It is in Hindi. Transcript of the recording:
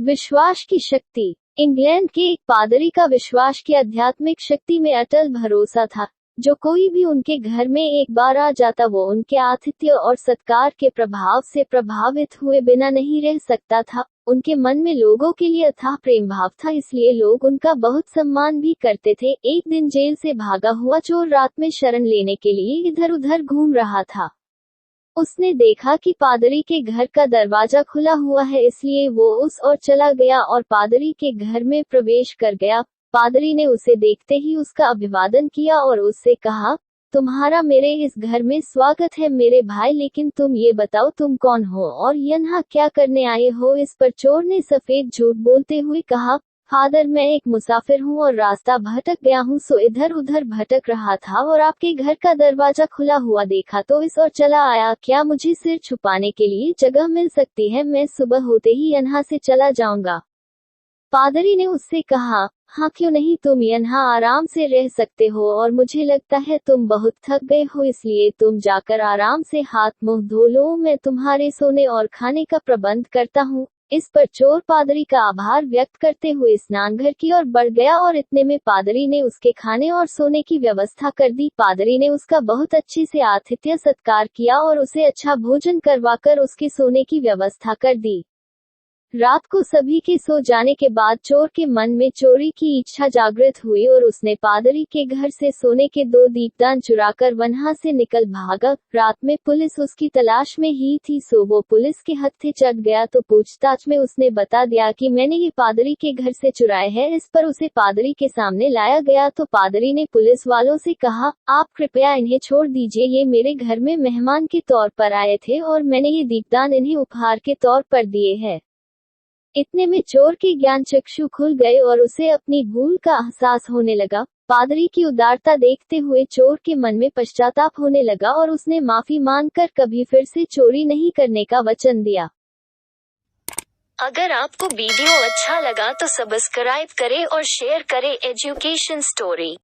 विश्वास की शक्ति। इंग्लैंड के एक पादरी का विश्वास की आध्यात्मिक शक्ति में अटल भरोसा था। जो कोई भी उनके घर में एक बार आ जाता वो उनके आतिथ्य और सत्कार के प्रभाव से प्रभावित हुए बिना नहीं रह सकता था। उनके मन में लोगों के लिए अथाह प्रेम भाव था, इसलिए लोग उनका बहुत सम्मान भी करते थे। एक दिन जेल से भागा हुआ चोर रात में शरण लेने के लिए इधर उधर घूम रहा था। उसने देखा कि पादरी के घर का दरवाजा खुला हुआ है, इसलिए वो उस ओर चला गया और पादरी के घर में प्रवेश कर गया। पादरी ने उसे देखते ही उसका अभिवादन किया और उससे कहा, तुम्हारा मेरे इस घर में स्वागत है मेरे भाई, लेकिन तुम ये बताओ तुम कौन हो और यहाँ क्या करने आए हो। इस पर चोर ने सफेद झूठ बोलते हुए कहा, फादर मैं एक मुसाफिर हूँ और रास्ता भटक गया हूँ, सो इधर उधर भटक रहा था और आपके घर का दरवाजा खुला हुआ देखा तो इस ओर चला आया। क्या मुझे सिर छुपाने के लिए जगह मिल सकती है? मैं सुबह होते ही यहाँ से चला जाऊंगा। पादरी ने उससे कहा, हाँ क्यों नहीं, तुम यहाँ आराम से रह सकते हो और मुझे लगता है तुम बहुत थक गए हो, इसलिए तुम जाकर आराम से हाथ मुंह धो लो, मैं तुम्हारे सोने और खाने का प्रबंध करता हूँ। इस पर चोर पादरी का आभार व्यक्त करते हुए स्नानघर की ओर बढ़ गया और इतने में पादरी ने उसके खाने और सोने की व्यवस्था कर दी। पादरी ने उसका बहुत अच्छे से आतिथ्य सत्कार किया और उसे अच्छा भोजन करवाकर उसके सोने की व्यवस्था कर दी। रात को सभी के सो जाने के बाद चोर के मन में चोरी की इच्छा जागृत हुई और उसने पादरी के घर से सोने के 2 दीपदान चुराकर वहां से निकल भागा। रात में पुलिस उसकी तलाश में ही थी, सो वो पुलिस के हत्थे चढ़ गया तो पूछताछ में उसने बता दिया कि मैंने ये पादरी के घर से चुराए हैं। इस पर उसे पादरी के सामने लाया गया तो पादरी ने पुलिस वालों से कहा, आप कृपया इन्हें छोड़ दीजिए, ये मेरे घर में मेहमान के तौर पर आए थे और मैंने ये दीपदान इन्हें उपहार के तौर पर दिए हैं। इतने में चोर के ज्ञान चक्षु खुल गए और उसे अपनी भूल का एहसास होने लगा। पादरी की उदारता देखते हुए चोर के मन में पश्चाताप होने लगा और उसने माफी मांगकर कभी फिर से चोरी नहीं करने का वचन दिया। अगर आपको वीडियो अच्छा लगा तो सब्सक्राइब करें और शेयर करें एजुकेशन स्टोरी।